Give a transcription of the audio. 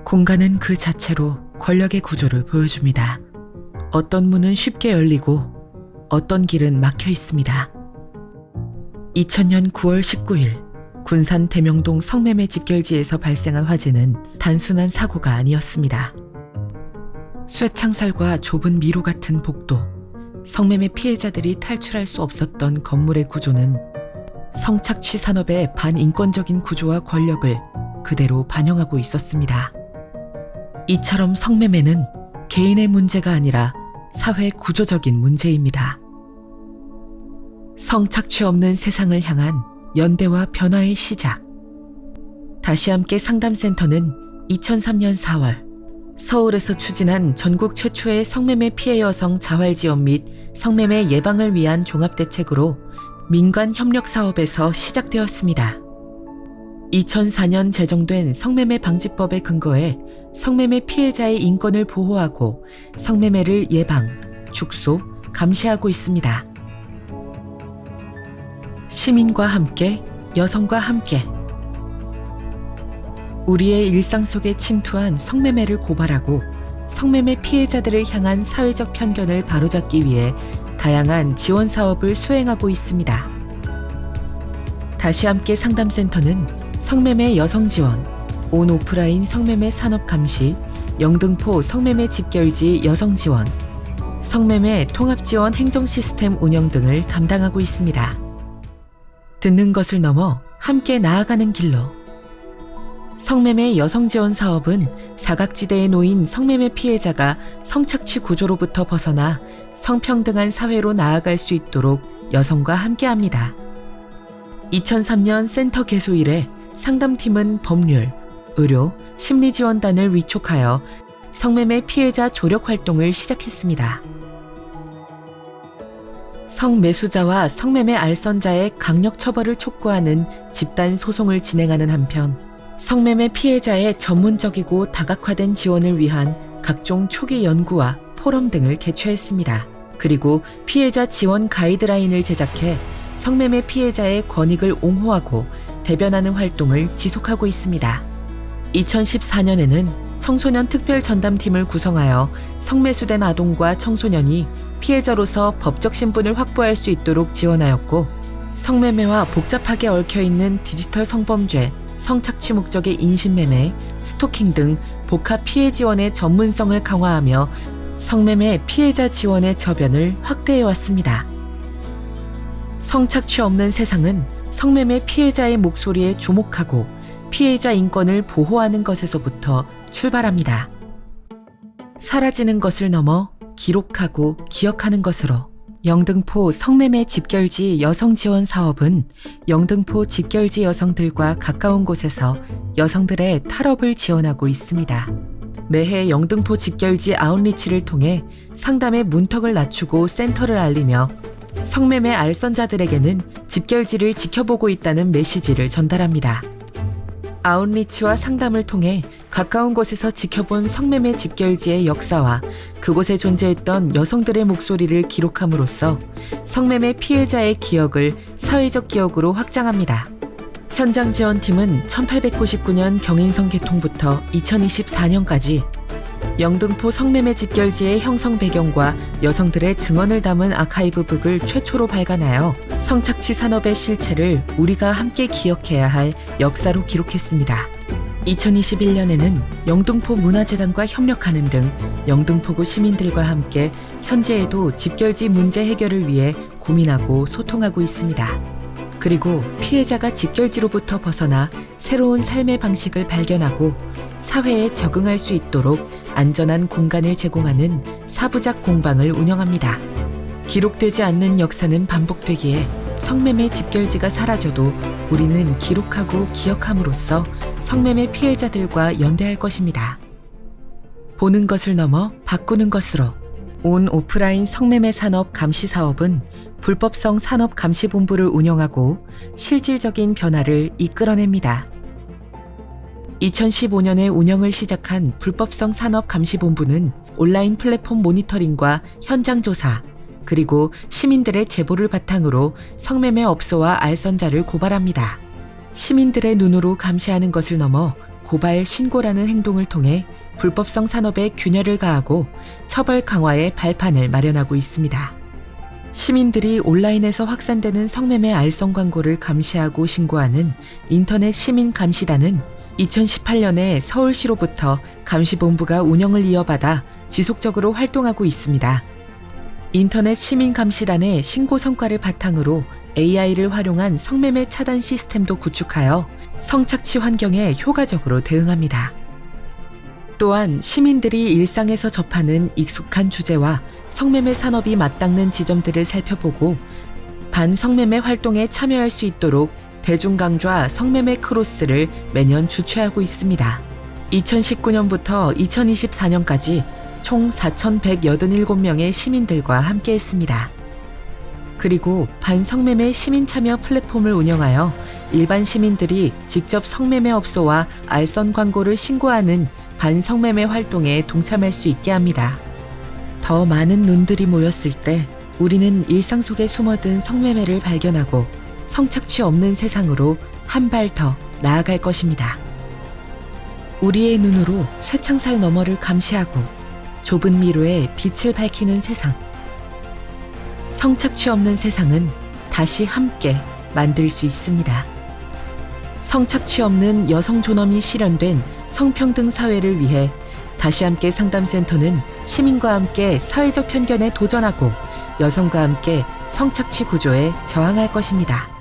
공간은 그 자체로 권력의 구조를 보여줍니다. 어떤 문은 쉽게 열리고 어떤 길은 막혀 있습니다. 2000년 9월 19일 군산 대명동 성매매 집결지에서 발생한 화재는 단순한 사고가 아니었습니다. 쇠창살과 좁은 미로 같은 복도, 성매매 피해자들이 탈출할 수 없었던 건물의 구조는 성착취 산업의 반인권적인 구조와 권력을 그대로 반영하고 있었습니다. 이처럼 성매매는 개인의 문제가 아니라 사회 구조적인 문제입니다. 성착취 없는 세상을 향한 연대와 변화의 시작. 다시 함께 상담센터는 2003년 4월 서울에서 추진한 전국 최초의 성매매 피해 여성 자활 지원 및 성매매 예방을 위한 종합대책으로 민관 협력 사업에서 시작되었습니다. 2004년 제정된 성매매 방지법에 근거해 성매매 피해자의 인권을 보호하고 성매매를 예방, 축소, 감시하고 있습니다. 시민과 함께, 여성과 함께. 우리의 일상 속에 침투한 성매매를 고발하고 성매매 피해자들을 향한 사회적 편견을 바로잡기 위해 다양한 지원 사업을 수행하고 있습니다. 다시 함께 상담센터는 성매매 여성 지원, 온 오프라인 성매매 산업 감시, 영등포 성매매 집결지 여성 지원, 성매매 통합 지원 행정 시스템 운영 등을 담당하고 있습니다. 듣는 것을 넘어 함께 나아가는 길로. 성매매 여성 지원 사업은 사각지대에 놓인 성매매 피해자가 성착취 구조로부터 벗어나 성평등한 사회로 나아갈 수 있도록 여성과 함께합니다. 2003년 센터 개소 이래 상담팀은 법률, 의료, 심리지원단을 위촉하여 성매매 피해자 조력 활동을 시작했습니다. 성매수자와 성매매 알선자의 강력 처벌을 촉구하는 집단 소송을 진행하는 한편 성매매 피해자의 전문적이고 다각화된 지원을 위한 각종 초기 연구와 포럼 등을 개최했습니다. 그리고 피해자 지원 가이드라인을 제작해 성매매 피해자의 권익을 옹호하고 대변하는 활동을 지속하고 있습니다. 2014년에는 청소년 특별 전담팀을 구성하여 성매수된 아동과 청소년이 피해자로서 법적 신분을 확보할 수 있도록 지원하였고, 성매매와 복잡하게 얽혀있는 디지털 성범죄, 성착취 목적의 인신매매, 스토킹 등 복합 피해 지원의 전문성을 강화하며 성매매 피해자 지원의 저변을 확대해왔습니다. 성착취 없는 세상은 성매매 피해자의 목소리에 주목하고 피해자 인권을 보호하는 것에서부터 출발합니다. 사라지는 것을 넘어 기록하고 기억하는 것으로. 영등포 성매매 집결지 여성 지원 사업은 영등포 집결지 여성들과 가까운 곳에서 여성들의 탈업을 지원하고 있습니다. 매해 영등포 집결지 아웃리치를 통해 상담의 문턱을 낮추고 센터를 알리며 성매매 알선자들에게는 집결지를 지켜보고 있다는 메시지를 전달합니다. 아웃리치와 상담을 통해 가까운 곳에서 지켜본 성매매 집결지의 역사와 그곳에 존재했던 여성들의 목소리를 기록함으로써 성매매 피해자의 기억을 사회적 기억으로 확장합니다. 현장 지원팀은 1899년 경인선 개통부터 2024년까지 영등포 성매매 집결지의 형성 배경과 여성들의 증언을 담은 아카이브북을 최초로 발간하여 성착취 산업의 실체를 우리가 함께 기억해야 할 역사로 기록했습니다. 2021년에는 영등포 문화재단과 협력하는 등 영등포구 시민들과 함께 현재에도 집결지 문제 해결을 위해 고민하고 소통하고 있습니다. 그리고 피해자가 집결지로부터 벗어나 새로운 삶의 방식을 발견하고 사회에 적응할 수 있도록 안전한 공간을 제공하는 사부작 공방을 운영합니다. 기록되지 않는 역사는 반복되기에 성매매 집결지가 사라져도 우리는 기록하고 기억함으로써 성매매 피해자들과 연대할 것입니다. 보는 것을 넘어 바꾸는 것으로. 온 오프라인 성매매 산업 감시 사업은 불법성 산업 감시본부를 운영하고 실질적인 변화를 이끌어냅니다. 2015년에 운영을 시작한 불법성 산업 감시본부는 온라인 플랫폼 모니터링과 현장 조사, 그리고 시민들의 제보를 바탕으로 성매매 업소와 알선자를 고발합니다. 시민들의 눈으로 감시하는 것을 넘어 고발, 신고라는 행동을 통해 불법성 산업에 균열을 가하고 처벌 강화의 발판을 마련하고 있습니다. 시민들이 온라인에서 확산되는 성매매 알선 광고를 감시하고 신고하는 인터넷 시민감시단은 2018년에 서울시로부터 감시본부가 운영을 이어받아 지속적으로 활동하고 있습니다. 인터넷 시민감시단의 신고 성과를 바탕으로 AI를 활용한 성매매 차단 시스템도 구축하여 성착취 환경에 효과적으로 대응합니다. 또한 시민들이 일상에서 접하는 익숙한 주제와 성매매 산업이 맞닿는 지점들을 살펴보고 반성매매 활동에 참여할 수 있도록 대중강좌 성매매 크로스를 매년 주최하고 있습니다. 2019년부터 2024년까지 총 4,187명의 시민들과 함께했습니다. 그리고 반성매매 시민참여 플랫폼을 운영하여 일반 시민들이 직접 성매매업소와 알선 광고를 신고하는 반성매매 활동에 동참할 수 있게 합니다. 더 많은 눈들이 모였을 때 우리는 일상 속에 숨어든 성매매를 발견하고 성착취 없는 세상으로 한 발 더 나아갈 것입니다. 우리의 눈으로 쇠창살 너머를 감시하고 좁은 미로에 빛을 밝히는 세상. 성착취 없는 세상은 다시 함께 만들 수 있습니다. 성착취 없는 여성 존엄이 실현된 성평등 사회를 위해 다시 함께 상담센터는 시민과 함께 사회적 편견에 도전하고 여성과 함께 성착취 구조에 저항할 것입니다.